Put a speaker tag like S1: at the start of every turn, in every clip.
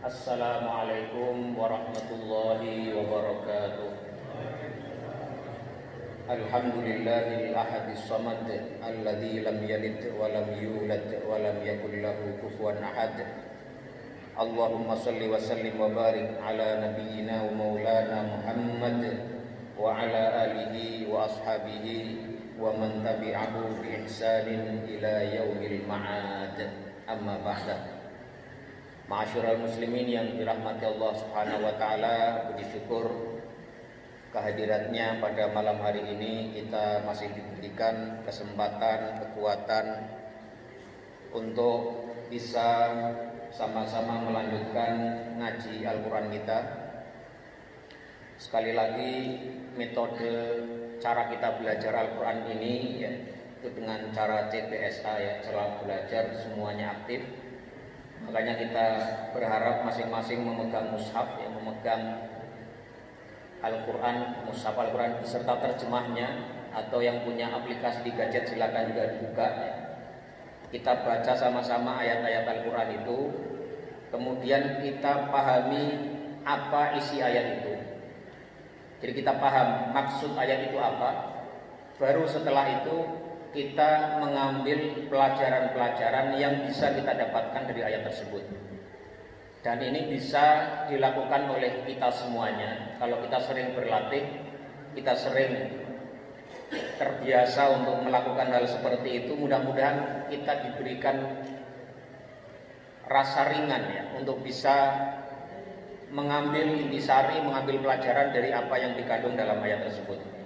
S1: Assalamualaikum warahmatullahi wabarakatuh. Alhamdulillahil ahadis samad alladzi lam yalid wa lam yulad wa lam yakul lahu kufuwan ahad. Allahumma shalli wa sallim wa barik ala nabiyyina wa maulana Muhammad wa ala alihi wa ashabihi wa man tabi'ahu bi ihsanin ila yaumil ma'ad. Amma ba'da. Ma'asyiral muslimin yang dirahmati Allah Subhanahu wa taala, puji syukur kehadiratnya pada malam hari ini kita masih diberikan kesempatan, kekuatan untuk bisa sama-sama melanjutkan ngaji Al-Qur'an kita. Sekali lagi, metode cara kita belajar Al-Qur'an ini ya, itu dengan cara CBSA ya, cara belajar semuanya aktif. Makanya kita berharap masing-masing memegang mushaf, yang memegang Al-Quran, mushaf Al-Quran beserta terjemahnya, atau yang punya aplikasi di gadget silakan juga dibuka. Kita baca sama-sama ayat-ayat Al-Quran itu, kemudian kita pahami apa isi ayat itu. Jadi kita paham maksud ayat itu apa. Baru setelah itu kita mengambil pelajaran-pelajaran yang bisa kita dapatkan dari ayat tersebut. Dan ini bisa dilakukan oleh kita semuanya. Kalau kita sering berlatih, kita sering terbiasa untuk melakukan hal seperti itu, mudah-mudahan kita diberikan rasa ringan ya, untuk bisa mengambil intisari, mengambil pelajaran dari apa yang dikandung dalam ayat tersebut.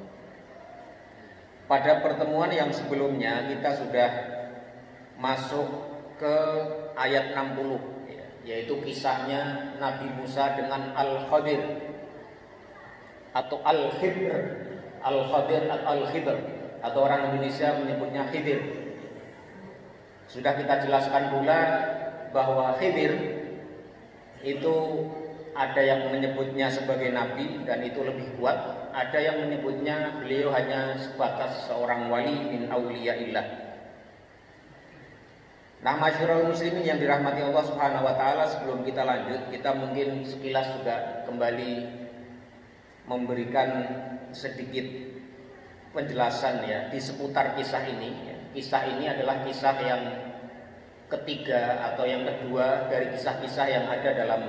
S1: Pada pertemuan yang sebelumnya kita sudah masuk ke ayat 60, yaitu kisahnya Nabi Musa dengan Al-Khadir atau Al-Khidr. Al-Khadir atau Al-Khidr, atau orang Indonesia menyebutnya Khidir. Sudah kita jelaskan pula bahwa Khidir itu ada yang menyebutnya sebagai nabi dan itu lebih kuat. Ada yang menyebutnya beliau hanya sebatas seorang wali min auliyaillah. Nah, masyarul muslimin yang dirahmati Allah Subhanahu wa taala, sebelum kita lanjut, kita mungkin sekilas juga kembali memberikan sedikit penjelasan ya di seputar kisah ini. Kisah ini adalah kisah yang ketiga atau yang kedua dari kisah-kisah yang ada dalam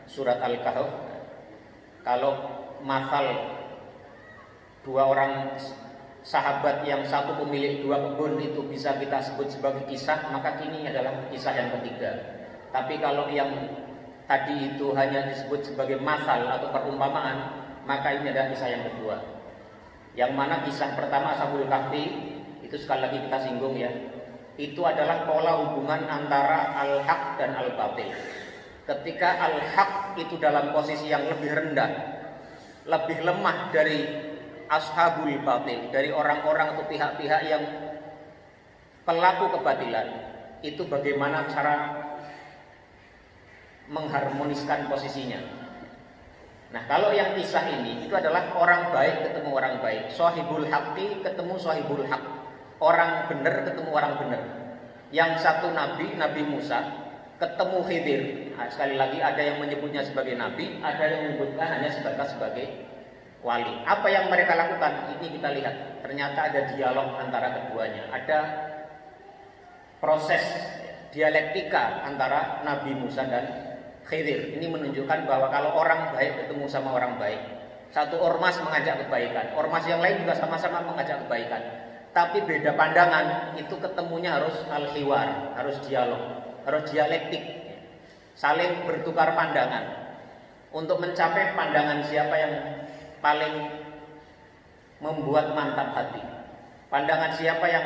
S1: surat Al-Kahf. Kalau masal dua orang sahabat yang satu pemilik dua kebun itu bisa kita sebut sebagai kisah, maka ini adalah kisah yang ketiga. Tapi kalau yang tadi itu hanya disebut sebagai masal atau perumpamaan, maka ini adalah kisah yang kedua. Yang mana kisah pertama Ashabul Kahfi itu sekali lagi kita singgung ya, itu adalah pola hubungan antara al-haq dan al-batil. Ketika al-haq itu dalam posisi yang lebih rendah, lebih lemah dari ashabul batil, dari orang-orang atau pihak-pihak yang pelaku kebatilan, itu bagaimana cara mengharmoniskan posisinya. Nah, kalau yang kisah ini itu adalah orang baik ketemu orang baik, sahibul haqqi ketemu sahibul haq, orang benar ketemu orang benar. Yang satu nabi, Nabi Musa, ketemu Khidir. Nah, sekali lagi ada yang menyebutnya sebagai nabi, ada yang menyebutkan hanya sebagai wali. Apa yang mereka lakukan? Ini kita lihat. Ternyata ada dialog antara keduanya. Ada proses dialektika antara Nabi Musa dan Khidir. Ini menunjukkan bahwa kalau orang baik ketemu sama orang baik, satu ormas mengajak kebaikan, ormas yang lain juga sama-sama mengajak kebaikan, tapi beda pandangan, itu ketemunya harus al-hiwar, harus dialog, harus dialektik, saling bertukar pandangan untuk mencapai pandangan siapa yang paling membuat mantap hati, pandangan siapa yang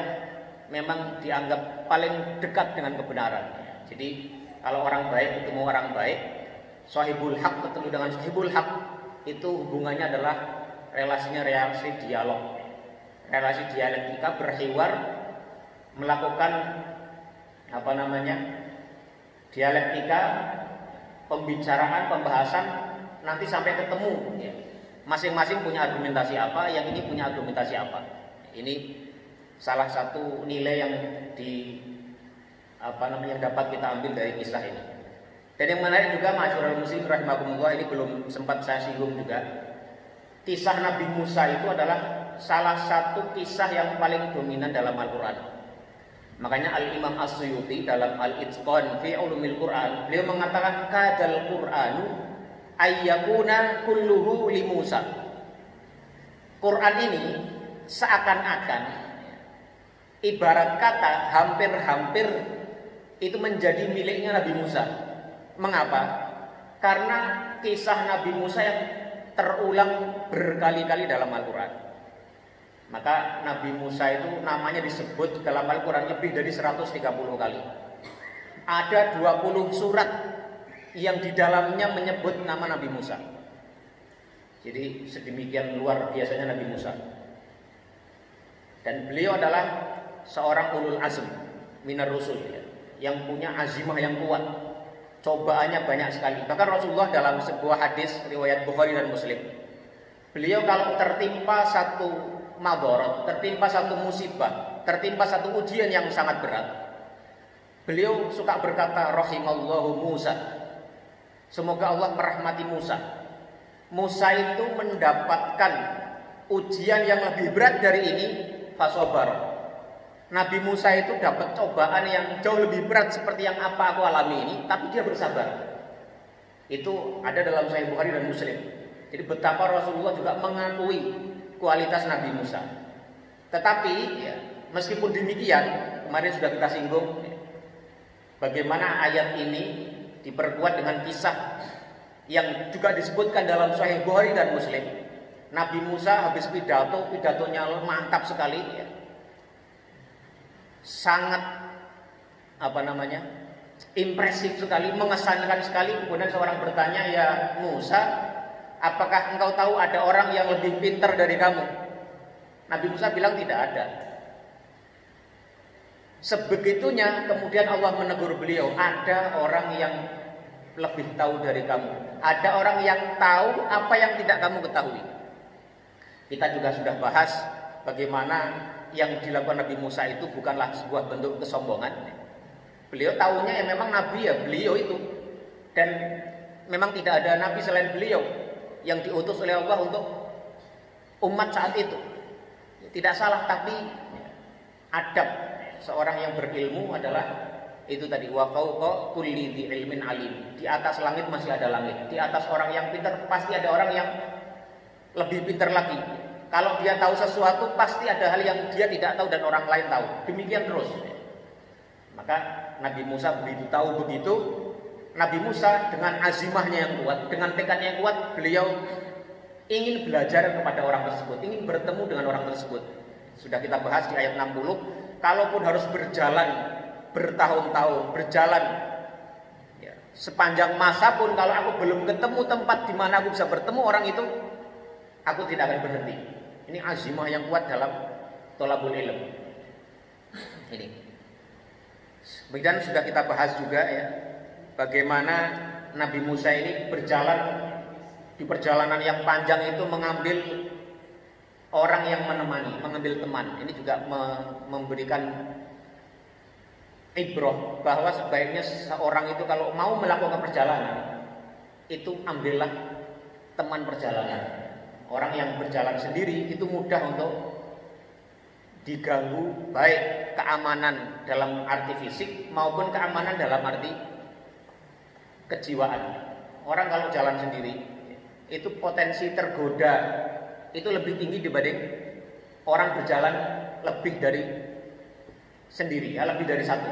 S1: memang dianggap paling dekat dengan kebenaran. Jadi kalau orang baik ketemu orang baik, sahibul haq ketemu dengan sahibul haq, itu hubungannya adalah relasinya relasi dialog, relasi dialektika, berhiwar, melakukan dialektika, pembicaraan, pembahasan, nanti sampai ketemu ya. Masing-masing punya argumentasi apa, yang ini punya argumentasi apa. Ini salah satu nilai yang dapat kita ambil dari kisah ini. Dan yang menarik juga masyhurul muslim rahimakumullah, ini belum sempat saya singgung juga. Kisah Nabi Musa itu adalah salah satu kisah yang paling dominan dalam Al-Qur'an. Makanya Al-Imam As-Suyuti dalam Al-Itqan fi Ulumil Qur'an, beliau mengatakan kadal Qur'anu ayyakuna kulluhu li Musa. Quran ini seakan-akan ibarat kata hampir-hampir itu menjadi miliknya Nabi Musa. Mengapa? Karena kisah Nabi Musa yang terulang berkali-kali dalam Al-Quran. Maka Nabi Musa itu namanya disebut dalam Al-Quran lebih dari 130 kali. Ada 20 surat yang di dalamnya menyebut nama Nabi Musa. Jadi sedemikian luar biasanya Nabi Musa. Dan beliau adalah seorang ulul azm minar rusul, yang punya azimah yang kuat. Cobaannya banyak sekali. Bahkan Rasulullah dalam sebuah hadis riwayat Bukhari dan Muslim, beliau kalau tertimpa satu madharat, tertimpa satu musibah, tertimpa satu ujian yang sangat berat, beliau suka berkata rahimallahu Musa. Semoga Allah merahmati Musa. Musa itu mendapatkan ujian yang lebih berat dari ini, fasobar. Nabi Musa itu dapat cobaan yang jauh lebih berat seperti yang apa aku alami ini, tapi dia bersabar. Itu ada dalam Sahih Bukhari dan Muslim. Jadi betapa Rasulullah juga mengakui kualitas Nabi Musa. Tetapi ya, meskipun demikian, kemarin sudah kita singgung bagaimana ayat ini diperkuat dengan kisah yang juga disebutkan dalam Sahih Bukhari dan Muslim. Nabi Musa habis pidatonya mantap sekali ya. Sangat impresif sekali, mengesankan sekali. Kemudian seorang bertanya, ya Musa, apakah engkau tahu ada orang yang lebih pintar dari kamu? Nabi Musa bilang tidak ada. Sebegitunya kemudian Allah menegur beliau, ada orang yang lebih tahu dari kamu. Ada orang yang tahu apa yang tidak kamu ketahui. Kita juga sudah bahas bagaimana yang dilakukan Nabi Musa itu bukanlah sebuah bentuk kesombongan. Beliau tahunya ya memang Nabi ya beliau itu. Dan memang tidak ada Nabi selain beliau yang diutus oleh Allah untuk umat saat itu. Tidak salah, tapi adab seorang yang berilmu adalah itu tadi, wa fawqa kulli dzi ilmin alim. Di atas langit masih ada langit. Di atas orang yang pintar pasti ada orang yang lebih pintar lagi. Kalau dia tahu sesuatu pasti ada hal yang dia tidak tahu dan orang lain tahu. Demikian terus. Maka Nabi Musa begitu tahu begitu. Nabi Musa dengan azimahnya yang kuat, dengan tekadnya yang kuat, beliau ingin belajar kepada orang tersebut, ingin bertemu dengan orang tersebut. Sudah kita bahas di ayat 60, kalaupun harus berjalan bertahun-tahun, berjalan ya, sepanjang masa pun, kalau aku belum ketemu tempat di mana aku bisa bertemu orang itu, aku tidak akan berhenti. Ini azimah yang kuat dalam thalabul ilm. Ini. Kemudian sudah kita bahas juga ya, bagaimana Nabi Musa ini berjalan di perjalanan yang panjang itu mengambil orang yang menemani, mengambil teman. Ini juga memberikan ibrah bahwa sebaiknya seorang itu kalau mau melakukan perjalanan itu ambillah teman perjalanan. Orang yang berjalan sendiri itu mudah untuk diganggu, baik keamanan dalam arti fisik maupun keamanan dalam arti kejiwaan. Orang kalau jalan sendiri itu potensi tergoda itu lebih tinggi dibanding orang berjalan lebih dari sendiri, ya, lebih dari satu.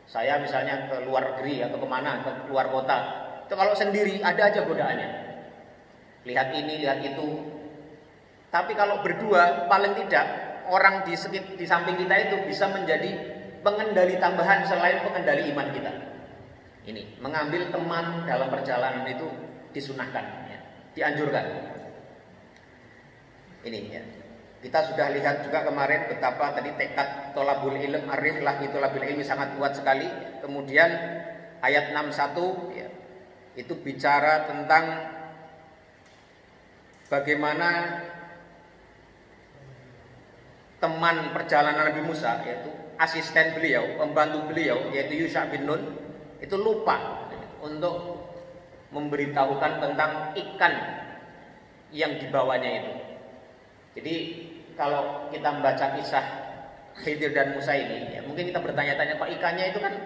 S1: Saya misalnya ke luar negeri atau kemana, ke luar kota, itu kalau sendiri ada aja godaannya. Lihat ini, lihat itu. Tapi kalau berdua, paling tidak orang di samping kita itu bisa menjadi pengendali tambahan selain pengendali iman kita. Ini mengambil teman dalam perjalanan itu disunahkan, ya, dianjurkan. Ini ya. Kita sudah lihat juga kemarin betapa tadi tekad thalabul ilm, ar-rihlah itu thalabul ilmi sangat kuat sekali. Kemudian ayat 61 ya, itu bicara tentang bagaimana teman perjalanan Nabi Musa, yaitu asisten beliau, pembantu beliau, yaitu Yusha bin Nun, itu lupa untuk memberitahukan tentang ikan yang dibawanya itu. Jadi kalau kita membaca kisah Khidir dan Musa ini, ya, mungkin kita bertanya-tanya, kok ikannya itu kan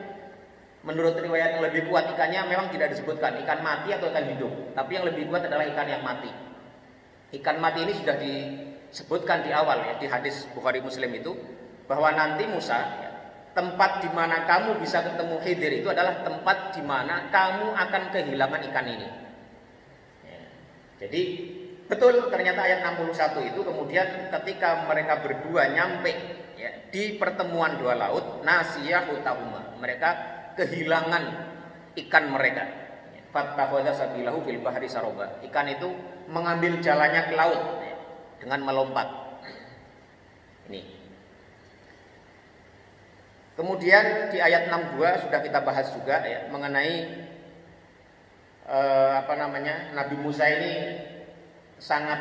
S1: menurut riwayat yang lebih kuat ikannya memang tidak disebutkan ikan mati atau ikan hidup, tapi yang lebih kuat adalah ikan yang mati. Ikan mati ini sudah disebutkan di awal ya, di hadis Bukhari Muslim itu, bahwa nanti Musa, ya, tempat di mana kamu bisa ketemu Khidir itu adalah tempat di mana kamu akan kehilangan ikan ini. Ya. Jadi betul, ternyata ayat 61 itu kemudian ketika mereka berdua nyampe ya, di pertemuan dua laut, nasiyah hutahuma, mereka kehilangan ikan mereka. Fattakhadha sabilahu fil bahri saroba. Ikan itu mengambil jalannya ke laut ya, dengan melompat. Ini. Kemudian di ayat 62 sudah kita bahas juga ya, mengenai Nabi Musa ini sangat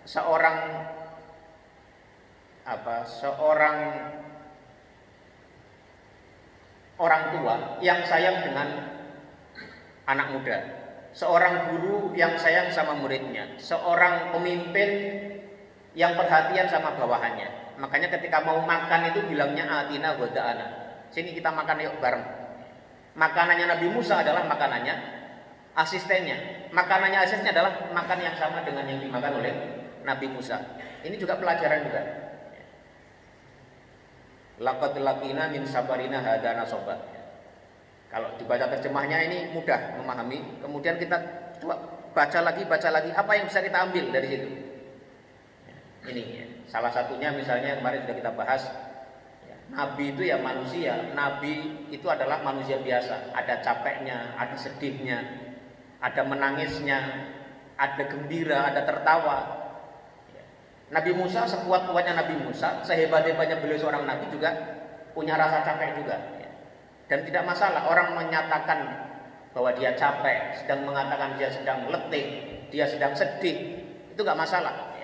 S1: seorang orang tua yang sayang dengan anak muda, seorang guru yang sayang sama muridnya, seorang pemimpin yang perhatian sama bawahannya. Makanya ketika mau makan itu bilangnya atina goda'ana, sini kita makan yuk bareng. Makanannya Nabi Musa adalah makanannya asistennya. Makanannya asistennya adalah makan yang sama dengan yang dimakan oleh Nabi Musa. Ini juga pelajaran juga. Laqad laqina min safarina hadza nasoba. Kalau dibaca terjemahnya ini mudah memahami. Kemudian kita coba baca lagi apa yang bisa kita ambil dari situ. Ini ya. Salah satunya misalnya kemarin sudah kita bahas ya, Nabi itu ya manusia. Nabi itu adalah manusia biasa. Ada capeknya, ada sedihnya, ada menangisnya, ada gembira, ada tertawa. Nabi Musa sekuat-kuatnya Nabi Musa, sehebat-hebatnya beliau seorang nabi juga punya rasa capek juga. Dan tidak masalah orang menyatakan bahwa dia capek, sedang mengatakan dia sedang letih, dia sedang sedih, itu gak masalah.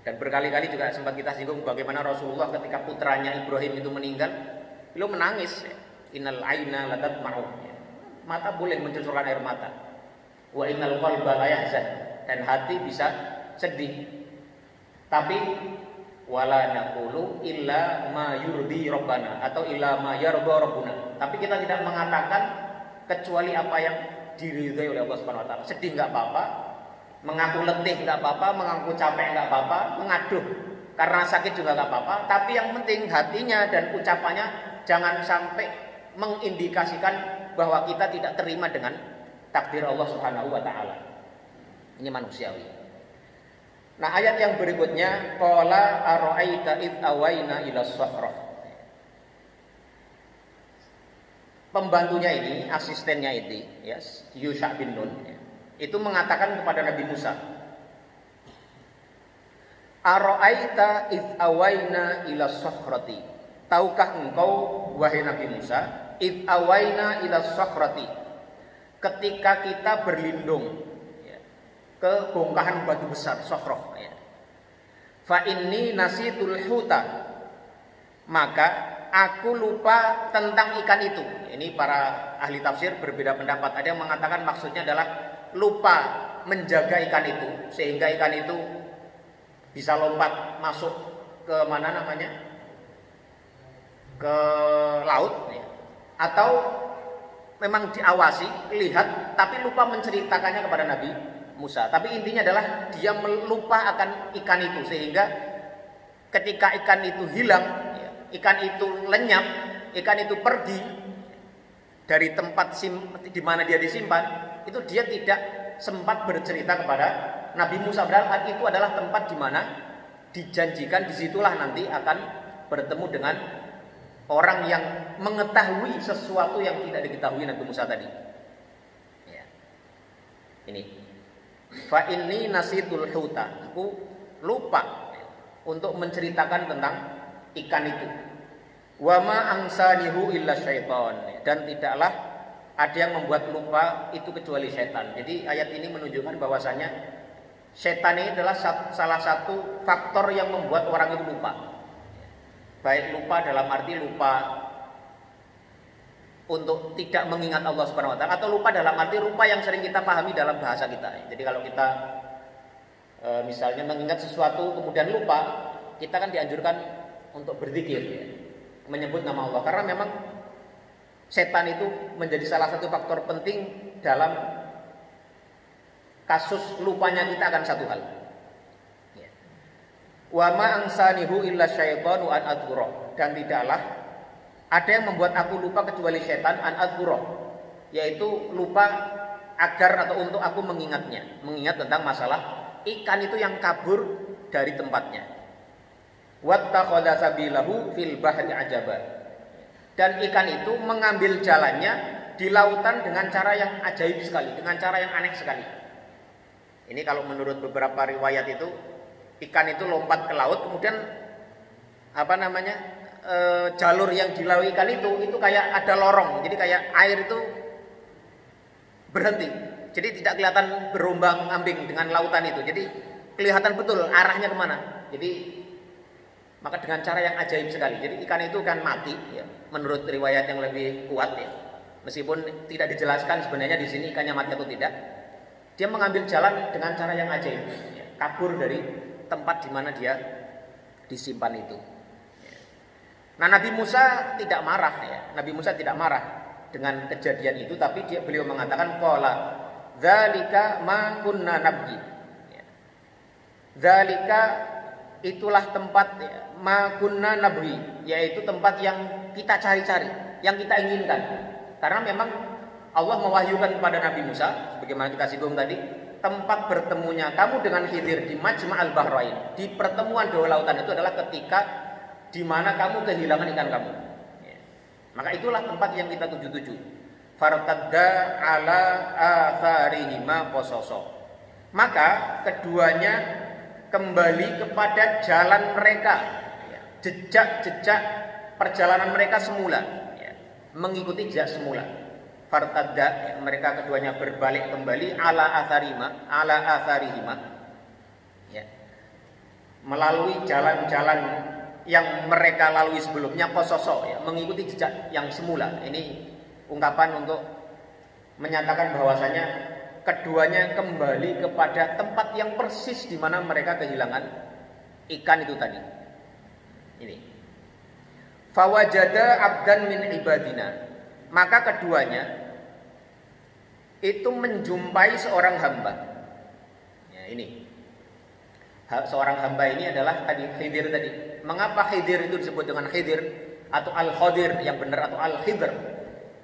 S1: Dan berkali-kali juga sempat kita singgung bagaimana Rasulullah ketika putranya Ibrahim itu meninggal, beliau menangis. Innal aina latadma'u. Mata boleh mencucurkan air mata. Wa innal qalba la yahzan, dan hati bisa sedih. Tapi wala naqulu illa ma yurdi rabbana atau illa ma yarda rabbuna. Tapi kita tidak mengatakan kecuali apa yang diridhai oleh Allah Subhanahu wa taala. Sedih enggak apa-apa, mengaku letih enggak apa-apa, mengaku capek enggak apa-apa, mengaduh karena sakit juga enggak apa-apa, tapi yang penting hatinya dan ucapannya jangan sampai mengindikasikan bahwa kita tidak terima dengan takdir Allah Subhanahu wa taala. Ini manusiawi. Nah, ayat yang berikutnya qala ara'aita id awaina ila sahra. Pembantunya ini, asistennya itu, ya, Yusha bin Nun, ya, itu mengatakan kepada Nabi Musa, ara'aita id awaina ila sahrati. Tahukah engkau wahai Nabi Musa, id awaina ila sahrati, ketika kita berlindung ke bongkahan batu besar Sokhroh ya. Fa inni nasitul huta, maka aku lupa tentang ikan itu. Ini para ahli tafsir berbeda pendapat. Ada yang mengatakan maksudnya adalah lupa menjaga ikan itu sehingga ikan itu bisa lompat masuk ke mana namanya, ke laut ya. Atau memang diawasi, lihat tapi lupa menceritakannya kepada Nabi Musa. Tapi intinya adalah dia lupa akan ikan itu sehingga ketika ikan itu hilang, ikan itu lenyap, ikan itu pergi dari tempat di mana dia disimpan, itu dia tidak sempat bercerita kepada Nabi Musa. Padahal itu adalah tempat di mana dijanjikan disitulah nanti akan bertemu dengan orang yang mengetahui sesuatu yang tidak diketahui Nabi Musa tadi. Ya. Ini. Fa inni nasitul huta, aku lupa untuk menceritakan tentang ikan itu. Wa ma ansanihu illa syaitan, dan tidaklah ada yang membuat lupa itu kecuali setan. Jadi ayat ini menunjukkan bahwasanya setan ini adalah salah satu faktor yang membuat orang itu lupa. Baik lupa dalam arti lupa untuk tidak mengingat Allah Subhanahu wa taala, atau lupa dalam arti lupa yang sering kita pahami dalam bahasa kita. Jadi kalau kita misalnya mengingat sesuatu kemudian lupa, kita kan dianjurkan untuk berzikir ya, menyebut nama Allah, karena memang setan itu menjadi salah satu faktor penting dalam kasus lupanya kita akan satu hal. Wa ma ansanihu illa syaitanu an adzkura, dan tidaklah ada yang membuat aku lupa kecuali setan, an adzkura, yaitu lupa agar atau untuk aku mengingatnya, mengingat tentang masalah ikan itu yang kabur dari tempatnya. Wattakhadha sabilahu fil bahri ajaba, dan ikan itu mengambil jalannya di lautan dengan cara yang ajaib sekali, dengan cara yang aneh sekali. Ini kalau menurut beberapa riwayat itu, ikan itu lompat ke laut, kemudian jalur yang dilalui ikan itu kayak ada lorong, jadi kayak air itu berhenti, jadi tidak kelihatan berombang-ambing dengan lautan itu, jadi kelihatan betul arahnya kemana. Jadi maka dengan cara yang ajaib sekali, jadi ikan itu kan mati ya, menurut riwayat yang lebih kuat ya, meskipun tidak dijelaskan sebenarnya di sini ikannya mati atau tidak. Dia mengambil jalan dengan cara yang ajaib ya, kabur dari tempat di mana dia disimpan itu. Nah, Nabi Musa tidak marah ya. Nabi Musa tidak marah dengan kejadian itu, tapi beliau mengatakan qala dzalika ma kunna nabghi. Ya. Dzalika itulah tempat ya, ma kunna nabghi, yaitu tempat yang kita cari-cari, yang kita inginkan. Karena memang Allah mewahyukan kepada Nabi Musa, sebagaimana kita singgung tadi, tempat bertemunya kamu dengan Khidir di Majma'al Bahrain, di pertemuan dua lautan itu adalah ketika di mana kamu kehilangan ikan kamu. Ya. Maka itulah tempat yang kita tuju. Fartadda ala atharihima qasaso. Maka keduanya kembali kepada jalan mereka, ya, jejak-jejak perjalanan mereka semula, ya, mengikuti jejak semula. Fartadda, ya, mereka keduanya berbalik kembali ala atharihima, ya, melalui jalan-jalan yang mereka lalui sebelumnya, qasaso, ya, mengikuti jejak yang semula. Ini ungkapan untuk menyatakan bahwasanya keduanya kembali kepada tempat yang persis di mana mereka kehilangan ikan itu tadi. Ini. Fawajada abdan min ibadina. Maka keduanya itu menjumpai seorang hamba. Ya, ini. Seorang hamba ini adalah tadi Khidir tadi. Mengapa Khidir itu disebut dengan Khidir atau Al-Khadir yang benar, atau Al-Khidr?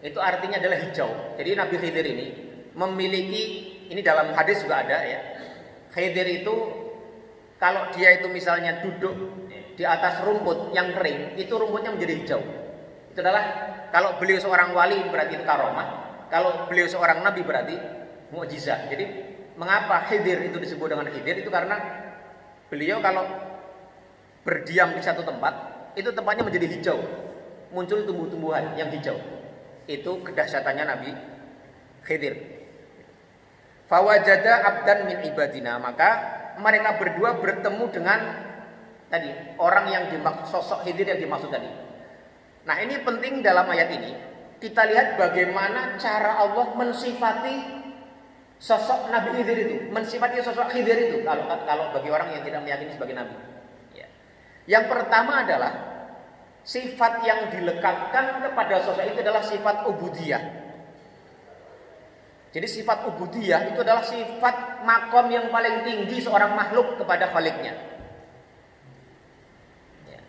S1: Itu artinya adalah hijau. Jadi Nabi Khidir ini memiliki, ini dalam hadis juga ada ya. Khidir itu kalau dia itu misalnya duduk di atas rumput yang kering, itu rumputnya menjadi hijau. Itu adalah, kalau beliau seorang wali berarti itu karomah, kalau beliau seorang nabi berarti mukjizat. Jadi mengapa Khidir itu disebut dengan Khidir? Itu karena beliau kalau berdiam di satu tempat, itu tempatnya menjadi hijau, muncul tumbuh-tumbuhan yang hijau. Itu kedahsyatannya Nabi Khidir. Fawajada abdan min ibadina, maka mereka berdua bertemu dengan tadi orang yang dimaksud, sosok Khidir yang dimaksud tadi. Nah, ini penting dalam ayat ini. Kita lihat bagaimana cara Allah mensifati sosok Nabi Khidir itu, mensifati sosok Khidir itu kalau bagi orang yang tidak meyakini sebagai nabi. Ya. Yang pertama adalah sifat yang dilekatkan kepada sosok itu adalah sifat ubudiyah. Jadi sifat ubudiyah itu adalah sifat makom yang paling tinggi seorang makhluk kepada Khaliknya. Ya.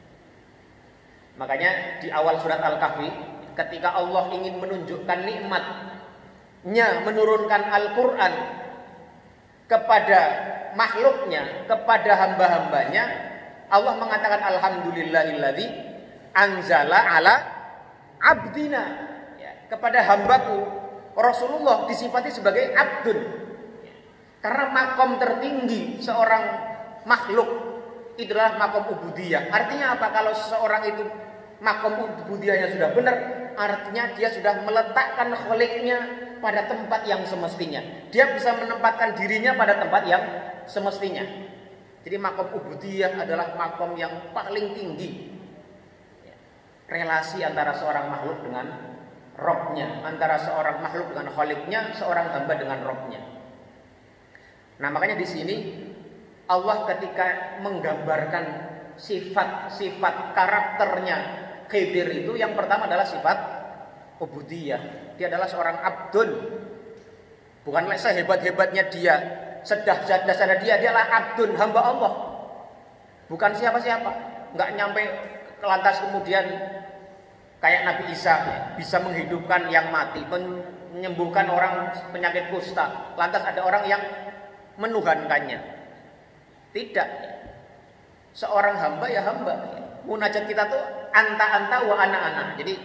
S1: Makanya di awal surat Al-Kahfi, ketika Allah ingin menunjukkan nikmatnya menurunkan Al-Quran kepada makhluknya, kepada hamba-hambanya, Allah mengatakan alhamdulillahilladzi anzala ala abdina, ya, kepada hambaku. Rasulullah disifati sebagai abdun, karena makom tertinggi seorang makhluk itulah makom ubudiyah. Artinya apa? Kalau seseorang itu makom ubudiyahnya sudah benar, artinya dia sudah meletakkan Khaliknya pada tempat yang semestinya. Dia bisa menempatkan dirinya pada tempat yang semestinya. Jadi makom ubudiyah adalah makom yang paling tinggi. Relasi antara seorang makhluk dengan Robnya, antara seorang makhluk dengan Khaliknya, seorang hamba dengan Robnya. Nah makanya di sini Allah ketika menggambarkan sifat-sifat karakternya Khidir itu, yang pertama adalah sifat ubudiyah. Dia adalah seorang abdun. Bukan sehebat-hebatnya dia, sedahsyat-dahsyatnya dia adalah abdun, hamba Allah. Bukan siapa-siapa. Nggak nyampe lantas kemudian kayak Nabi Isa bisa menghidupkan yang mati, menyembuhkan orang penyakit kusta. Lantas ada orang yang menuhankannya. Tidak. Seorang hamba ya hamba. Munajat kita tuh anta wa ana. Jadi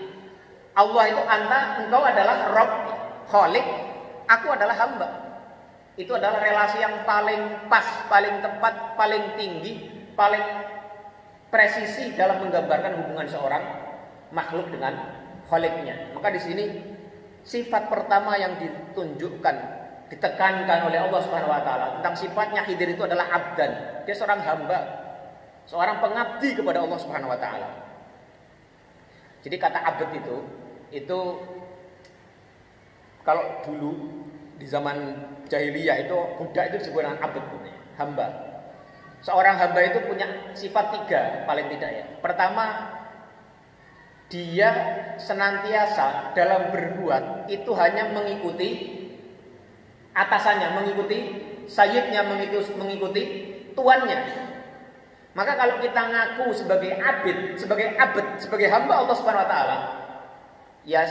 S1: Allah itu anta, engkau adalah Rabb, Khalik, aku adalah hamba. Itu adalah relasi yang paling pas, paling tepat, paling tinggi, paling presisi dalam menggambarkan hubungan seorang makhluk dengan Khaliknya. Maka di sini sifat pertama yang ditunjukkan, ditekankan oleh Allah Subhanahu wa taala tentang sifatnya Khidir itu adalah abdan. Dia seorang hamba, seorang pengabdi kepada Allah Subhanahu wa taala. Jadi kata abd itu kalau dulu di zaman jahiliyah itu budak itu disebut dengan abd, hamba. Seorang hamba itu punya sifat 3 paling tidak ya. Pertama, dia senantiasa dalam berbuat itu hanya mengikuti atasannya, mengikuti sayyidnya, mengikuti tuannya. Maka kalau kita ngaku sebagai abid, sebagai hamba Allah Subhanahu wa taala, ya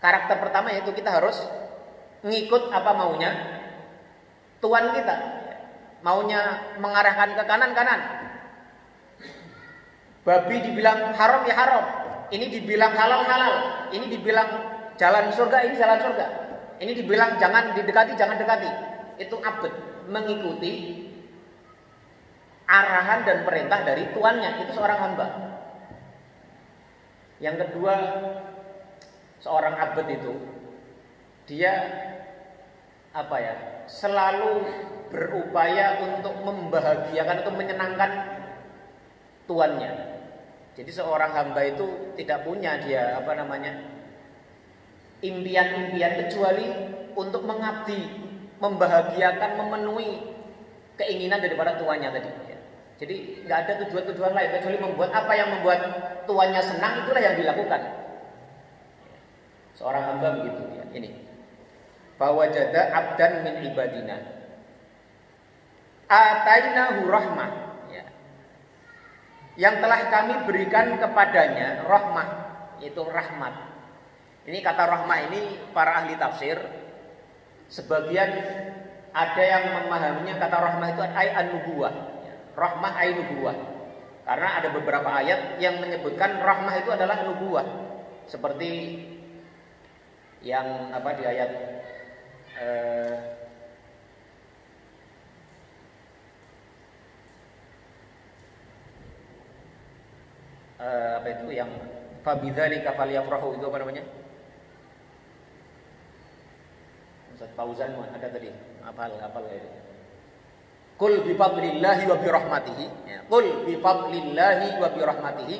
S1: karakter pertama yaitu kita harus ngikut apa maunya tuan kita. Maunya mengarahkan ke kanan. Babi dibilang haram ya haram. Ini dibilang halal. Ini dibilang jalan surga, ini jalan surga. Ini dibilang jangan didekati, jangan dekati. Itu abd, mengikuti arahan dan perintah dari tuannya. Itu seorang hamba. Yang kedua, seorang abd itu dia selalu berupaya untuk membahagiakan atau menyenangkan tuannya. Jadi seorang hamba itu tidak punya dia impian-impian kecuali untuk mengabdi, membahagiakan, memenuhi keinginan daripada tuannya tadi. Jadi nggak ada tujuan-tujuan lain kecuali membuat apa yang membuat tuannya senang, itulah yang dilakukan. Seorang hamba begitu ya. Ini fawajada abdan min ibadina atainahu rahmah ya. Yang telah kami berikan kepadanya rahmah, yaitu rahmat. Ini kata rahmah ini para ahli tafsir sebagian ada yang memahaminya kata rahmah itu an-nubuwah. Rahmah ay nubuwah. Karena ada beberapa ayat yang menyebutkan rahmah itu adalah nubuwah. Seperti yang di ayat yang fabidzalika falyafrahu, itu apa namanya? Ustaz Fauzan ada tadi, hafal itu. Qul bi fadlillahi wa bi rahmatihi. Ya, qul bi fadlillahi wa bi rahmatihi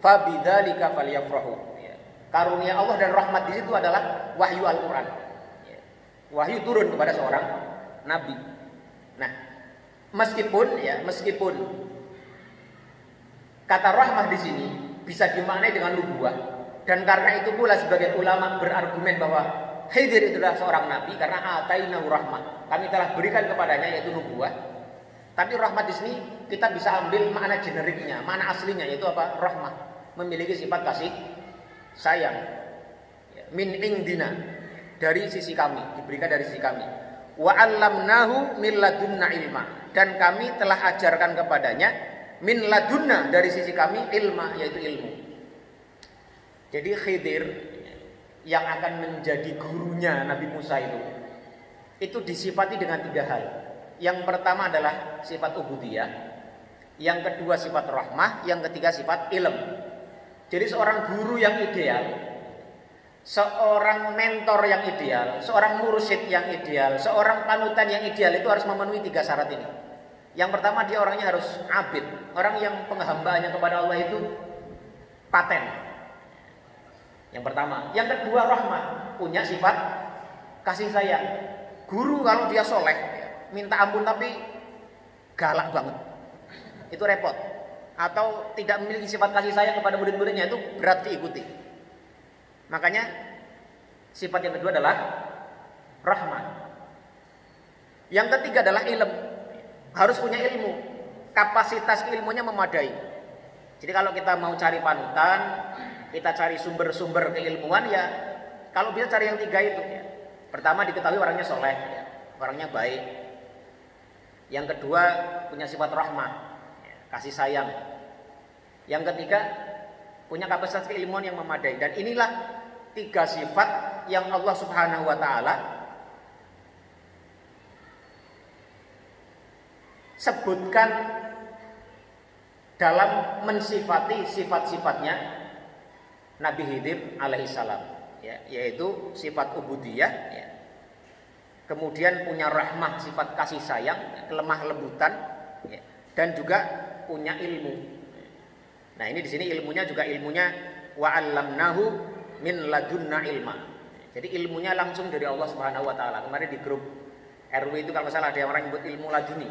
S1: fabidzalika falyafrahu. Ya. Karunia Allah dan rahmat di situ adalah wahyu Al-Qur'an. Ya. Wahyu turun kepada seorang nabi. Nah, meskipun kata rahmah di sini bisa dimaknai dengan nubuwah, dan karena itu pula sebagai ulama berargumen bahwa Khidir itu adalah seorang nabi karena atainahu rahmah. Kami telah berikan kepadanya yaitu nubuwah. Tapi rahmat di sini kita bisa ambil makna generiknya, makna aslinya yaitu apa? Rahmah, memiliki sifat kasih sayang. Min indina, dari sisi kami, diberikan dari sisi kami. Wa 'allamnahu min ladunna ilma, dan kami telah ajarkan kepadanya min ladunna, dari sisi kami, ilma, yaitu ilmu. Jadi Khidir yang akan menjadi gurunya Nabi Musa itu disifati dengan 3 hal. Yang pertama adalah sifat ubudiyah, yang kedua sifat rahmah, yang ketiga sifat ilm. Jadi seorang guru yang ideal, seorang mentor yang ideal, seorang mursyid yang ideal, seorang panutan yang ideal itu harus memenuhi 3 syarat ini. Yang pertama, dia orangnya harus abid, orang yang penghambaannya kepada Allah itu paten. Yang pertama. Yang kedua rahmah, punya sifat kasih sayang. Guru kalau dia soleh, minta ampun tapi galak banget, itu repot. Atau tidak memiliki sifat kasih sayang kepada murid-muridnya, itu berat diikuti. Makanya sifat yang kedua adalah rahmah. Yang ketiga adalah ilmu. Harus punya ilmu. Kapasitas ilmunya memadai. Jadi kalau kita mau cari panutan, kita cari sumber-sumber keilmuan, ya kalau bisa cari yang tiga itu ya. Pertama, diketahui orangnya soleh ya, orangnya baik. Yang kedua, punya sifat rahmah ya, kasih sayang. Yang ketiga, punya kapasitas keilmuan yang memadai. Dan inilah tiga sifat yang Allah Subhanahu wa ta'ala sebutkan dalam mensifati sifat-sifatnya Nabi Khidir alaihissalam, ya, yaitu sifat ubudiyah, ya. Kemudian punya rahmah, sifat kasih sayang, kelemah lembutan, ya. Dan juga punya ilmu. Nah, ini di sini ilmunya juga ilmunya wa 'allamnahu min ladunna ilma. Jadi ilmunya langsung dari Allah Subhanahu wa taala. Kemarin di grup RW itu kalau salah ada orang nyebut ilmu laduni.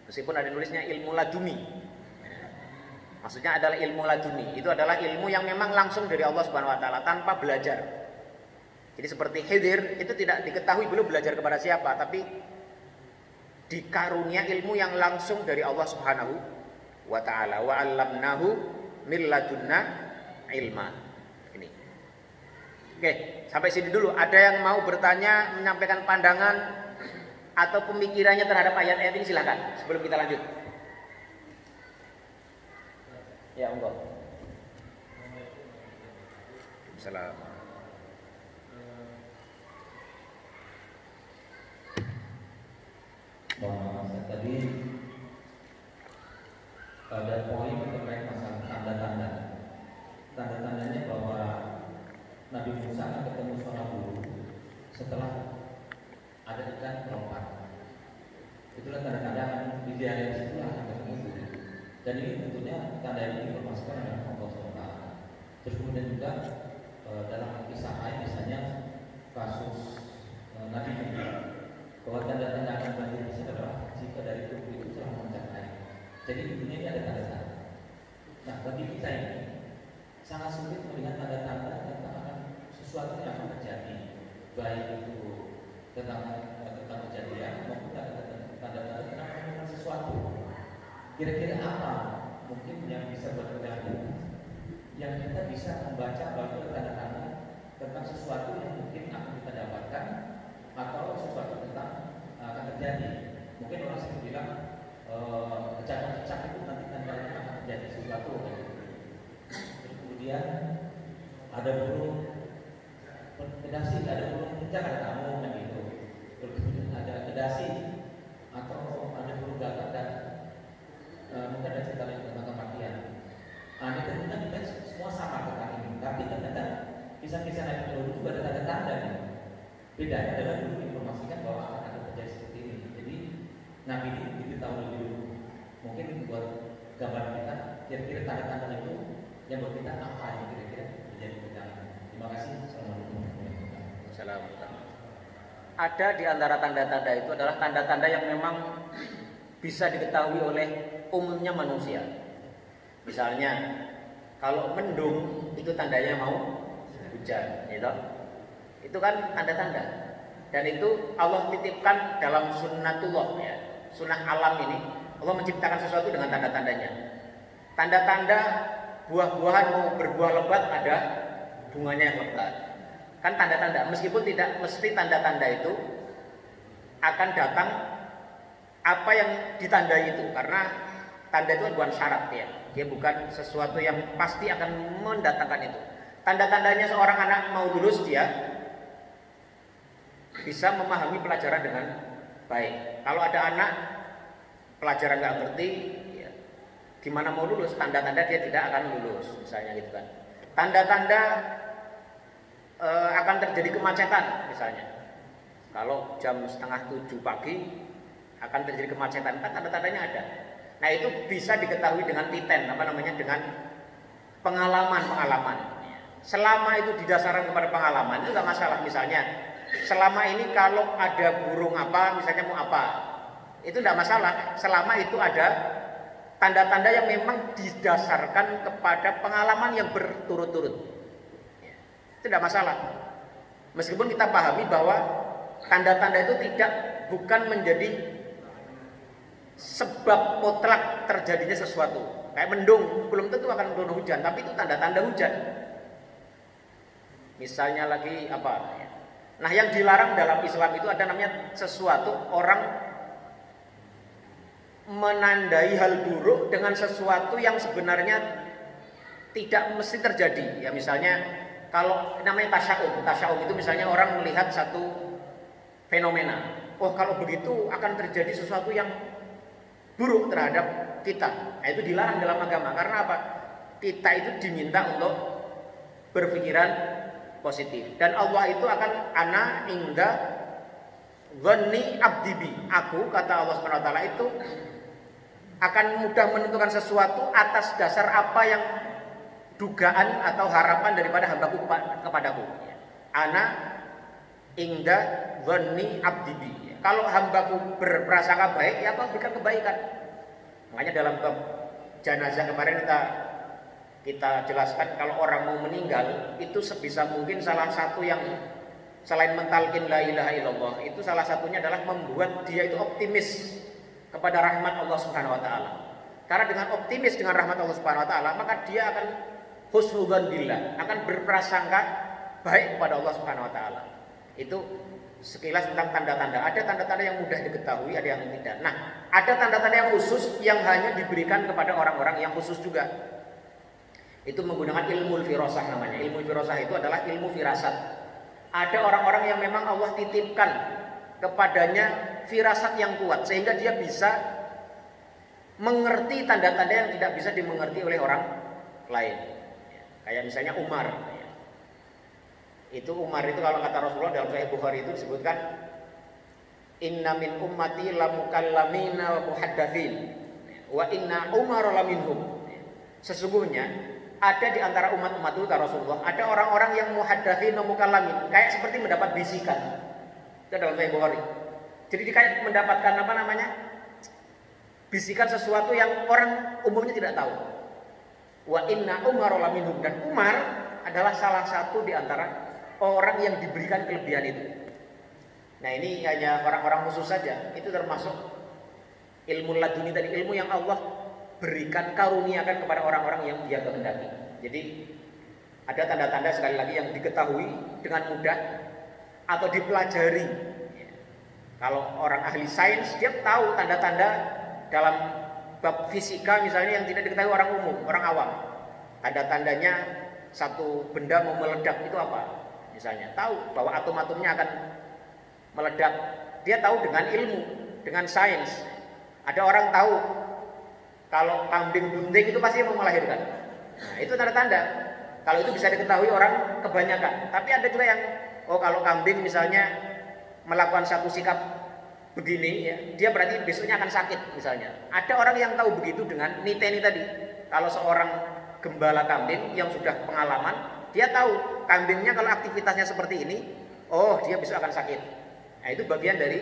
S1: Meskipun ada nulisnya ilmu laduni. Maksudnya adalah ilmu laduni. Itu adalah ilmu yang memang langsung dari Allah Subhanahu wa taala tanpa belajar. Jadi seperti Khidir itu tidak diketahui belum belajar kepada siapa, tapi dikarunia ilmu yang langsung dari Allah Subhanahu wa taala. Wa 'allamnahu min ladunna ilma. Ini. Oke, sampai sini dulu. Ada yang mau bertanya, menyampaikan pandangan atau pemikirannya terhadap ayat-ayat ini, silakan sebelum kita lanjut. Ya, enggak. Salam.
S2: Tadi pada poin terkait masalah tanda-tanda. Tanda-tandanya bahwa Nabi Musa akan ketemu seorang guru setelah ada ikan melompat. Itulah tanda-tanda di daerah situ akan ketemu guru. Dan ini tentunya tanda ini diinformasikan oleh Allah SWT. Terus kemudian juga dalam kisah lain, misalnya kasus Nabi Musa, bahwa tanda-tanda akan banjir di sini adalah jika dari tubuh itu telah memuncak air. Jadi intinya ini ada tanda-tanda. Nah, bagi kita ini sangat sulit melihat tanda-tanda tentang akan sesuatu yang akan terjadi, baik itu tentang kejadian maupun tanda-tanda tentang sesuatu. Kira-kira apa mungkin yang bisa berkendali, yang kita bisa membaca bagi tanda-tanda tentang sesuatu yang mungkin akan kita dapatkan atau sesuatu tentang akan terjadi. Mungkin orang sering bilang kecak-kecak itu nanti tandanya akan terjadi sesuatu. Terus kemudian ada burung kedasi, ada burung kencang, ada tamu kan gitu. Terus kemudian ada kedasi atau ada burung gagak dan mungkin ada cerita lain tentang kematian. Nah, ini tentunya kita semua sama tentang ini. Tapi ternyata kisah-kisah Nabi dulu juga ada tanda-tanda nih. Bedanya adalah dulu informasikan bahwa akan ada terjadi seperti ini. Jadi Nabi ini diberitahu lebih dulu. Mungkin buat gambar kita, kira-kira tanda-tanda itu yang buat kita apa yang kira-kira terjadi kita. Terima kasih. Assalamualaikum warahmatullahi wabarakatuh.
S1: Ada di antara tanda-tanda itu adalah tanda-tanda yang memang bisa diketahui oleh umumnya manusia. Misalnya kalau mendung itu tandanya mau hujan, gitu. Itu kan tanda-tanda. Dan itu Allah titipkan dalam sunnatullah, ya. Sunnah alam ini Allah menciptakan sesuatu dengan tanda-tandanya. Tanda-tanda buah-buahan mau berbuah lebat, ada bunganya yang lebat. Kan tanda-tanda, meskipun tidak mesti tanda-tanda itu akan datang apa yang ditandai itu, karena tanda itu bukan syarat, ya. Dia bukan sesuatu yang pasti akan mendatangkan itu. Tanda-tandanya seorang anak mau lulus, dia bisa memahami pelajaran dengan baik. Kalau ada anak pelajaran nggak ngerti, ya, gimana mau lulus? Tanda-tanda dia tidak akan lulus, misalnya gitu kan. Tanda-tanda akan terjadi kemacetan, misalnya. Kalau jam 6:30 pagi akan terjadi kemacetan, kan tanda-tandanya ada. Nah, itu bisa diketahui dengan titen, dengan pengalaman-pengalaman. selama itu didasarkan kepada pengalaman itu nggak masalah. Misalnya selama ini kalau ada burung apa, misalnya mau apa, itu tidak masalah selama itu ada tanda-tanda yang memang didasarkan kepada pengalaman yang berturut-turut. Itu tidak masalah. Meskipun kita pahami bahwa tanda-tanda itu bukan menjadi sebab mutlak terjadinya sesuatu. Kayak mendung, belum tentu akan turun hujan, tapi itu tanda-tanda hujan. Misalnya lagi apa? Nah, yang dilarang dalam Islam itu ada namanya sesuatu orang menandai hal buruk dengan sesuatu yang sebenarnya tidak mesti terjadi. Ya misalnya kalau namanya tasya'um itu misalnya orang melihat satu fenomena. Oh, kalau begitu akan terjadi sesuatu yang buruk terhadap kita. Nah, itu dilarang dalam agama. Karena apa? Kita itu diminta untuk berpikiran positif. Dan Allah itu akan ana inda dhanni abdibi. Aku, kata Allah SWT itu akan mudah menentukan sesuatu atas dasar apa yang dugaan atau harapan daripada hambaku kepadaku. Ana inda dhanni abdibi. Kalau hambaku berprasangka baik, ya aku berikan kebaikan. Makanya dalam bab jenazah kemarin kita jelaskan kalau orang mau meninggal itu sebisa mungkin salah satu yang selain mentalkin la ilaha illallah itu salah satunya adalah membuat dia itu optimis kepada rahmat Allah Subhanahu wa taala. Karena dengan optimis dengan rahmat Allah Subhanahu wa taala, maka dia akan husnudzan billah, akan berprasangka baik kepada Allah Subhanahu wa taala. Itu sekilas tentang tanda-tanda. Ada tanda-tanda yang mudah diketahui, ada yang tidak. Nah, ada tanda-tanda yang khusus yang hanya diberikan kepada orang-orang yang khusus juga. Itu menggunakan ilmu firasah namanya. Ilmu firasah itu adalah ilmu firasat. Ada orang-orang yang memang Allah titipkan kepadanya firasat yang kuat sehingga dia bisa mengerti tanda-tanda yang tidak bisa dimengerti oleh orang lain. Kayak misalnya Umar. Itu Umar itu kalau kata Rasulullah dalam Sahih Bukhari itu disebutkan inna min ummati lamukallamina wa muhaddatsin wa inna Umar laminhum. Sesungguhnya ada di antara umat-umat itu kata Rasulullah, ada orang-orang yang muhaddatsin wa mukallamin, kayak seperti mendapat bisikan. Itu dalam Sahih Bukhari. Jadi kayak mendapatkan apa namanya? Bisikan sesuatu yang orang umumnya tidak tahu. Wa inna Umar laminhum, dan Umar adalah salah satu di antara orang yang diberikan kelebihan itu. Nah, ini hanya orang-orang khusus saja. Itu termasuk ilmu laduni tadi, ilmu yang Allah berikan karuniakan kepada orang-orang yang dia kehendaki. Jadi ada tanda-tanda sekali lagi yang diketahui dengan mudah atau dipelajari. Kalau orang ahli sains dia tahu tanda-tanda dalam bab fisika misalnya yang tidak diketahui orang umum, orang awam. Tanda-tandanya satu benda mau meledak itu apa? Misalnya tahu bahwa atom-atomnya akan meledak. Dia tahu dengan ilmu, dengan sains. Ada orang tahu kalau kambing bunting itu pasti mau melahirkan. Nah, itu tanda-tanda. Kalau itu bisa diketahui orang kebanyakan. Tapi ada juga yang kalau kambing misalnya melakukan satu sikap begini ya, dia berarti besoknya akan sakit misalnya. Ada orang yang tahu begitu dengan niteni tadi. Kalau seorang gembala kambing yang sudah pengalaman, dia tahu kambingnya kalau aktivitasnya seperti ini, dia besok akan sakit. Nah, itu bagian dari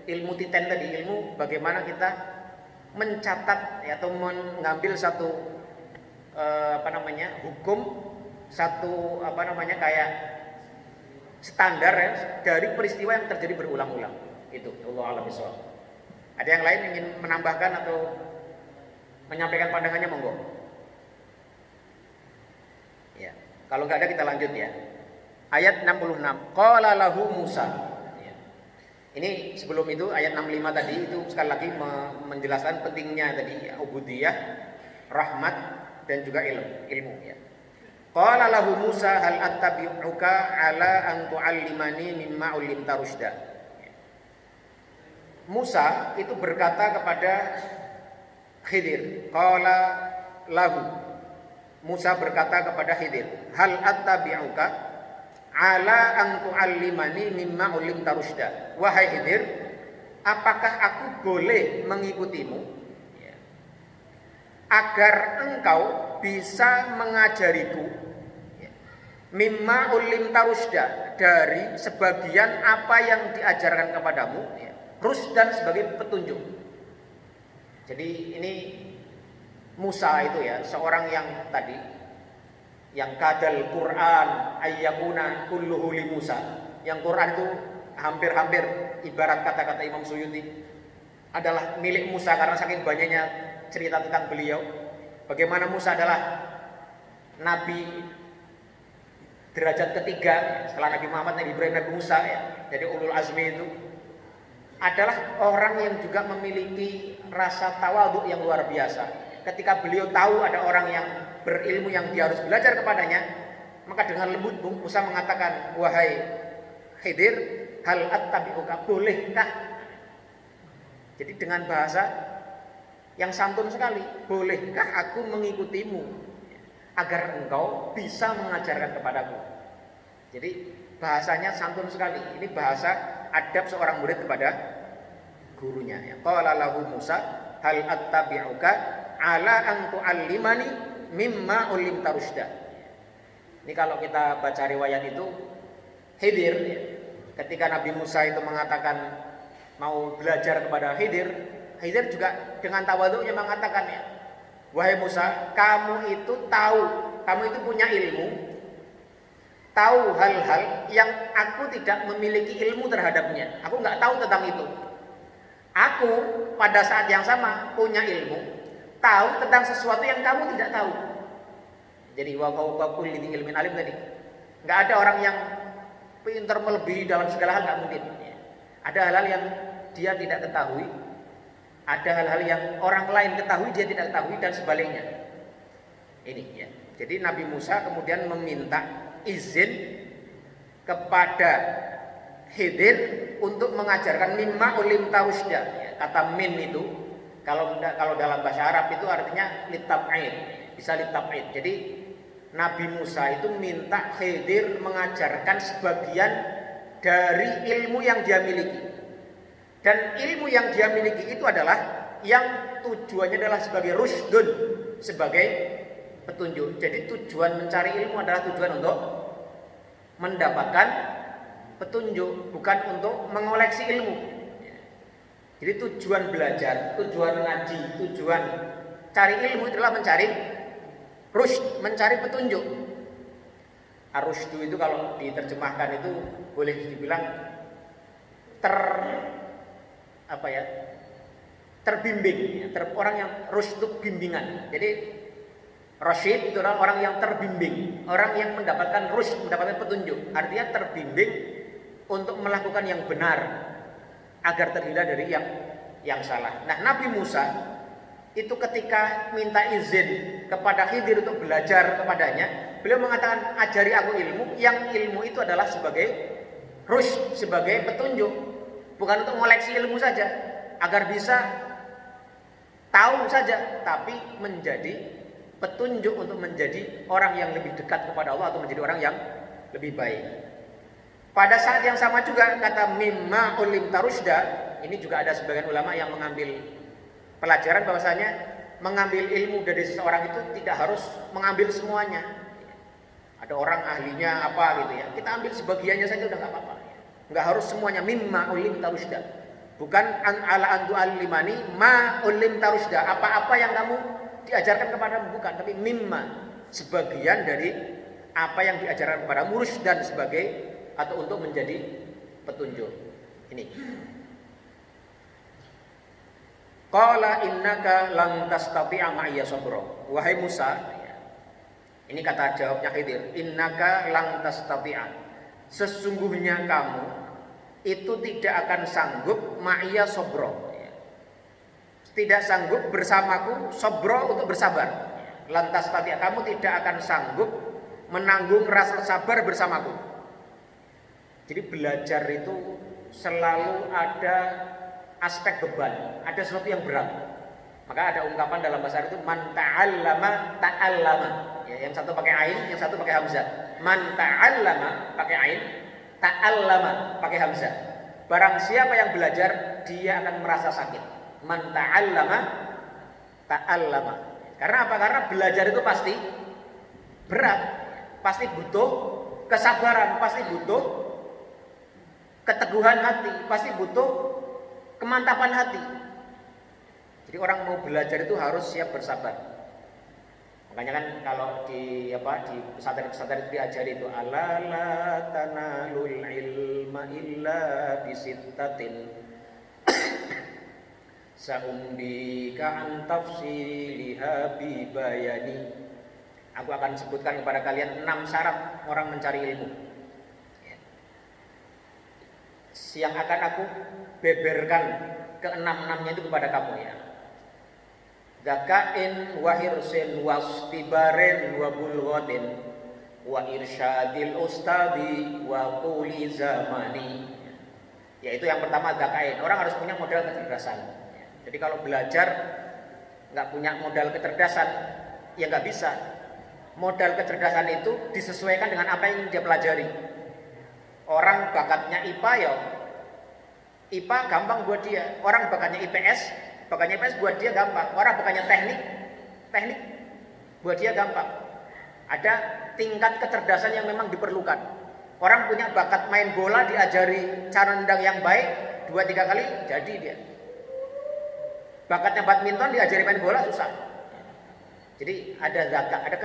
S1: ilmu titen tadi, ilmu bagaimana kita mencatat atau mengambil satu hukum, satu kayak standar ya, dari peristiwa yang terjadi berulang-ulang. Itu Allah a'lam bishawab. Ada yang lain ingin menambahkan atau menyampaikan pandangannya, monggo. Ya, kalau nggak ada kita lanjut ya. Ayat 66. Qala lahu Musa. Ini sebelum itu ayat 65 tadi itu sekali lagi menjelaskan pentingnya tadi ubudiyah, rahmat dan juga ilmu ya. Qala lahu Musa hal attabi'uka ala an tu'allimani mimma 'ullimta rusyda. Musa itu berkata kepada Khidir, qala lahu. Musa berkata kepada Khidir, hal attabi'uka ala an tu'allimani mimma 'ullimta rusyda. Wahai Khidir, apakah aku boleh mengikutimu agar engkau bisa mengajariku mimma ulim tarusda, dari sebagian apa yang diajarkan kepadamu, ya. Rusdan sebagai petunjuk. Jadi ini Musa itu ya, seorang yang tadi yang kadal Quran ayyakuna kulluhu li Musa. Yang Quran itu hampir-hampir ibarat kata-kata Imam Suyuti adalah milik Musa karena saking banyaknya cerita tentang beliau. Bagaimana Musa adalah nabi derajat ketiga setelah Nabi Muhammad, Nabi Ibrahim, Nabi Musa ya. Jadi ulul azmi itu adalah orang yang juga memiliki rasa tawadhu yang luar biasa. Ketika beliau tahu ada orang yang berilmu yang dia harus belajar kepadanya, maka dengan lembut Musa mengatakan, wahai Khidir, hal attabi'uka, bolehkah? Jadi dengan bahasa yang santun sekali, bolehkah aku mengikutimu agar engkau bisa mengajarkan kepadaku? Jadi bahasanya santun sekali. Ini bahasa adab seorang murid kepada gurunya. Qala lahu Musa, hal attabi'uka ala an tu'allimani mimma ulimta rusda. Ini kalau kita baca riwayat itu, Khidir ya, ketika Nabi Musa itu mengatakan mau belajar kepada Khidir, Khidir juga dengan tawadhu'nya mengatakan ya, wahai Musa, kamu itu tahu, kamu itu punya ilmu, tahu hal-hal yang aku tidak memiliki ilmu terhadapnya. Aku nggak tahu tentang itu. Aku pada saat yang sama punya ilmu, tahu tentang sesuatu yang kamu tidak tahu. Jadi wa fawqa kulli dzi ilmin alim tadi. Nggak ada orang yang pintar melebihi dalam segala hal, nggak mungkin. Ada hal-hal yang dia tidak ketahui, ada hal-hal yang orang lain ketahui dia tidak ketahui, dan sebaliknya. Ini ya. Jadi Nabi Musa kemudian meminta izin kepada Khidir untuk mengajarkan mimma ulimta rusda. Ya, kata min itu kalau dalam bahasa Arab itu artinya litab'id, bisa litab'id. Jadi Nabi Musa itu minta Khidir mengajarkan sebagian dari ilmu yang dia miliki. Dan ilmu yang dia miliki itu adalah yang tujuannya adalah sebagai rusdun, sebagai petunjuk. Jadi tujuan mencari ilmu adalah tujuan untuk mendapatkan petunjuk, bukan untuk mengoleksi ilmu. Jadi tujuan belajar, tujuan ngaji, tujuan cari ilmu adalah mencari rusd, mencari petunjuk. Ar-rusdu itu kalau diterjemahkan itu boleh dibilang terbimbing, orang yang rusd itu bimbingan. Jadi rasyid itu adalah orang yang terbimbing, orang yang mendapatkan rusd, mendapatkan petunjuk. Artinya terbimbing untuk melakukan yang benar agar terhindar dari yang salah. Nah, Nabi Musa itu ketika minta izin kepada Khidir untuk belajar kepadanya, beliau mengatakan, ajari aku ilmu, yang ilmu itu adalah sebagai rusd, sebagai petunjuk, bukan untuk mengoleksi ilmu saja agar bisa tahu saja, tapi menjadi petunjuk untuk menjadi orang yang lebih dekat kepada Allah atau menjadi orang yang lebih baik. Pada saat yang sama juga kata mimma ulimta rusda, ini juga ada sebagian ulama yang mengambil pelajaran bahwasanya mengambil ilmu dari seseorang itu tidak harus mengambil semuanya. Ada orang ahlinya apa gitu ya, kita ambil sebagiannya saja udah nggak apa-apa. Nggak harus semuanya. Mimma ulimta rusda, bukan ala antu alimani ma ulimta rusda, apa-apa yang kamu diajarkan kepadamu, bukan, tapi mimma, sebagian dari apa yang diajarkan kepadamu, rusdan sebagai atau untuk menjadi petunjuk. Ini. Qala innaka lan tastati'a ma'iya sabra. Wahai Musa, ini kata jawabnya Khidir, innaka lan tastati'a. Sesungguhnya kamu itu tidak akan sanggup ma'iya sabra. Tidak sanggup bersamaku sabra untuk bersabar. Lan tastati'a, kamu tidak akan sanggup menanggung rasa sabar bersamaku. Jadi belajar itu selalu ada aspek beban, ada sesuatu yang berat. Maka ada ungkapan dalam bahasa Arab itu man ta'allama ta'allama. Ya, yang satu pakai ain, yang satu pakai hamzah. Man ta'allama pakai ain, ta'allama pakai hamzah. Barang siapa yang belajar, dia akan merasa sakit. Man ta'allama ta'allama. Karena apa? Karena belajar itu pasti berat, pasti butuh kesabaran, pasti butuh keteguhan hati, pasti butuh kemantapan hati. Jadi orang mau belajar itu harus siap bersabar. Makanya kan kalau di pesantren-pesantren itu diajari itu ala la tanalul ilma illa bisittatin sa'umbika an tafsiliha bibayani. Aku akan sebutkan kepada kalian 6 syarat orang mencari ilmu. Yang akan aku beberkan ke-6-6-nya itu kepada kamu ya. Zakain wa hirsin wastibarin wa bulghatin wa irsyadil ustadi wa tuli zamani. Yaitu yang pertama zakain. Orang harus punya modal kecerdasan. Jadi kalau belajar nggak punya modal kecerdasan, ya nggak bisa. Modal kecerdasan itu disesuaikan dengan apa yang dia pelajari. Orang bakatnya IPA ya, IPA gampang buat dia. Orang bakatnya IPS buat dia gampang. Orang bakatnya teknik buat dia gampang. Ada tingkat kecerdasan yang memang diperlukan. Orang punya bakat main bola, diajari cara nendang yang baik 2-3 kali jadi dia. Bakatnya badminton, diajari main bola susah. Jadi ada zakat, ada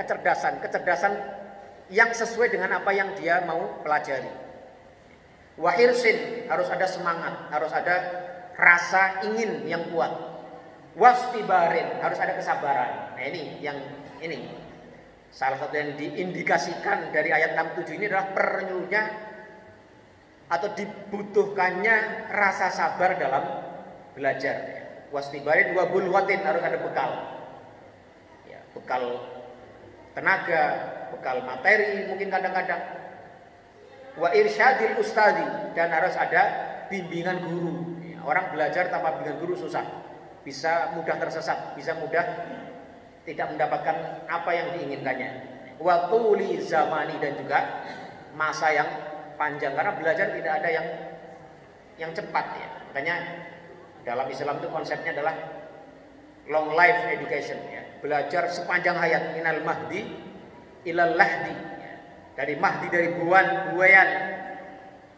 S1: kecerdasan yang sesuai dengan apa yang dia mau pelajari. Wahirsin, harus ada semangat, harus ada rasa ingin yang kuat. Wastibarin, harus ada kesabaran. Nah ini salah satu yang diindikasikan dari ayat 67 ini adalah perlunya atau dibutuhkannya rasa sabar dalam belajar. Wastibarin wa bulwatin, harus ada bekal. Ya, bekal tenaga, bekal materi mungkin kadang-kadang. Wa irsyadil ustadi, dan harus ada bimbingan guru. Ya, orang belajar tanpa bimbingan guru susah. Bisa mudah tersesat, bisa mudah tidak mendapatkan apa yang diinginkannya. Wa tuli zamani, dan juga masa yang panjang, karena belajar tidak ada yang cepat ya. Makanya dalam Islam itu konsepnya adalah long life education ya. Belajar sepanjang hayat, minal mahdi ilal lahdi ya. Dari mahdi, dari buayan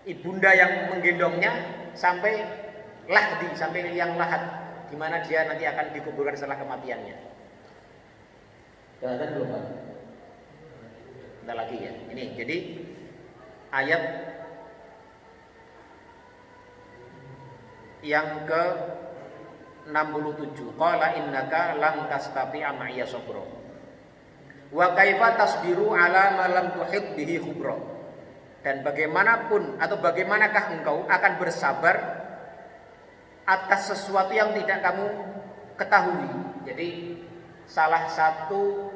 S1: ibunda yang menggendongnya, sampai lahdi, sampai liang lahat, di mana dia nanti akan dikuburkan setelah kematiannya.
S2: Dan belum Pak?
S1: Bentar lagi ya. Ini jadi ayat yang ke 67. Qala innaka lam tastati'a ma'iya sabra. Wa kaifa tasbiru ala ma lam tuhit bihi khubra. Dan bagaimanapun atau bagaimanakah engkau akan bersabar atas sesuatu yang tidak kamu ketahui. Jadi salah satu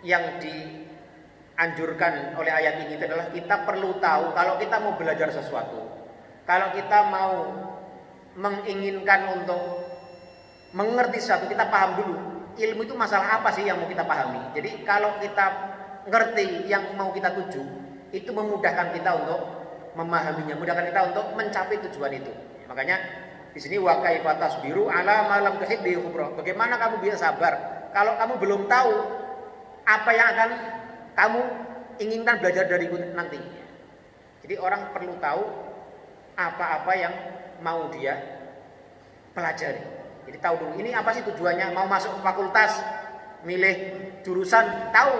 S1: yang dianjurkan oleh ayat ini adalah kita perlu tahu kalau kita mau belajar sesuatu. Kalau kita mau menginginkan untuk mengerti sesuatu, kita paham dulu ilmu itu masalah apa sih yang mau kita pahami. Jadi kalau kita ngerti yang mau kita tuju, itu memudahkan kita untuk memahaminya, memudahkan kita untuk mencapai tujuan itu. Makanya di sini wa kaifa tasbiru ala ma lam tuhit bihi khubra. Bagaimana kamu bisa sabar kalau kamu belum tahu apa yang akan kamu inginkan belajar dari nanti. Jadi orang perlu tahu apa-apa yang mau dia pelajari. Jadi tahu dulu ini apa sih tujuannya, mau masuk fakultas, milih jurusan, tahu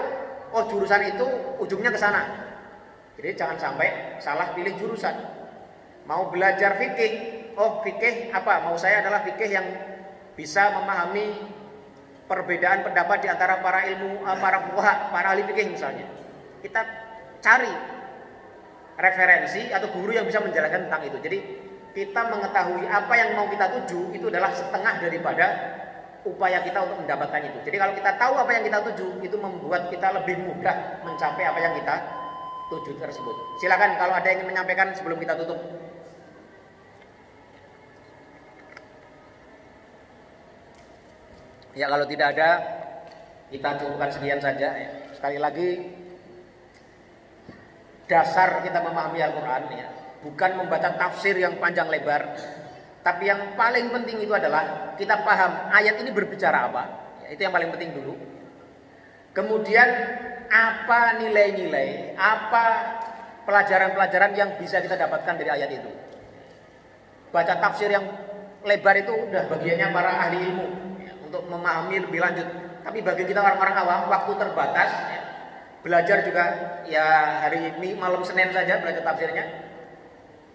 S1: oh jurusan itu ujungnya ke sana. Jadi jangan sampai salah pilih jurusan. Mau belajar fikih, oh fikih apa? Mau saya adalah fikih yang bisa memahami perbedaan pendapat di antara para ilmu, para fuqaha, para ahli fikih misalnya. Kita cari referensi atau guru yang bisa menjelaskan tentang itu. Jadi kita mengetahui apa yang mau kita tuju itu adalah setengah daripada upaya kita untuk mendapatkan itu. Jadi kalau kita tahu apa yang kita tuju, itu membuat kita lebih mudah mencapai apa yang kita tuju tersebut. Silakan kalau ada yang ingin menyampaikan sebelum kita tutup. Ya kalau tidak ada, kita cukupkan sekian saja ya. Sekali lagi, dasar kita memahami Al-Quran ya, bukan membaca tafsir yang panjang lebar, tapi yang paling penting itu adalah kita paham ayat ini berbicara apa ya, itu yang paling penting dulu. Kemudian apa nilai-nilai, apa pelajaran-pelajaran yang bisa kita dapatkan dari ayat itu. Baca tafsir yang lebar itu udah bagiannya para ahli ilmu ya, untuk memahami lebih lanjut. Tapi bagi kita orang-orang awam, waktu terbatas ya, belajar juga ya hari ini malam Senin saja belajar tafsirnya.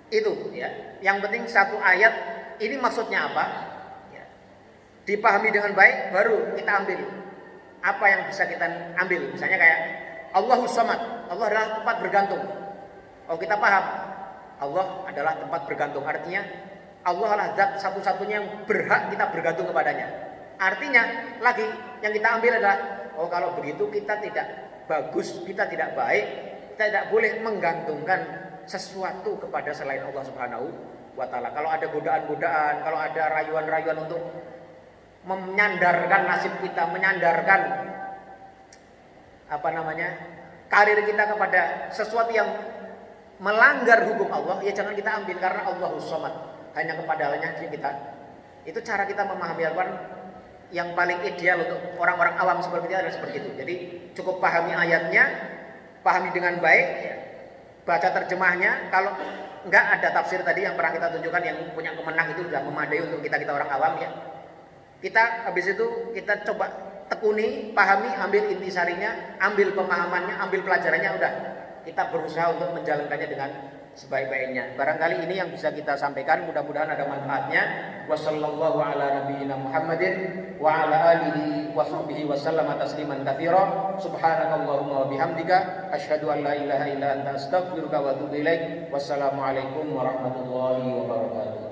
S1: Itu ya. Yang penting satu ayat ini maksudnya apa? Ya. Dipahami dengan baik baru kita ambil apa yang bisa kita ambil. Misalnya kayak Allahus Samad, Allah adalah tempat bergantung. Oh kita paham, Allah adalah tempat bergantung. Artinya Allah adalah zat satu-satunya yang berhak kita bergantung kepadanya. Artinya lagi yang kita ambil adalah oh kalau begitu kita tidak bagus, kita tidak baik, kita tidak boleh menggantungkan sesuatu kepada selain Allah Subhanahu wa taala. Kalau ada godaan-godaan, kalau ada rayuan-rayuan untuk menyandarkan nasib kita, menyandarkan karir kita kepada sesuatu yang melanggar hukum Allah, ya jangan kita ambil karena Allahus Samad, hanya kepadanya kita. Itu cara kita memahami Al-Quran yang paling ideal untuk orang-orang awam seperti kita adalah seperti itu. Jadi cukup pahami ayatnya, pahami dengan baik, baca terjemahnya. Kalau enggak ada tafsir tadi yang pernah kita tunjukkan yang punya kemenang itu sudah memadai untuk kita orang awam ya. Kita habis itu kita coba tekuni, pahami, ambil intisarinya, ambil pemahamannya, ambil pelajarannya, udah kita berusaha untuk menjalankannya dengan sebaik-baiknya. Barangkali ini yang bisa kita sampaikan, mudah-mudahan ada manfaatnya. Wassallallahu ala nabiyyina Muhammadin wa ala alihi wa sahbihi wa sallama tasliman katsira. Subhanakallahumma wa bihamdika asyhadu an la ilaha illa anta astaghfiruka wa atubu ilaik. Wassalamualaikum warahmatullahi wabarakatuh.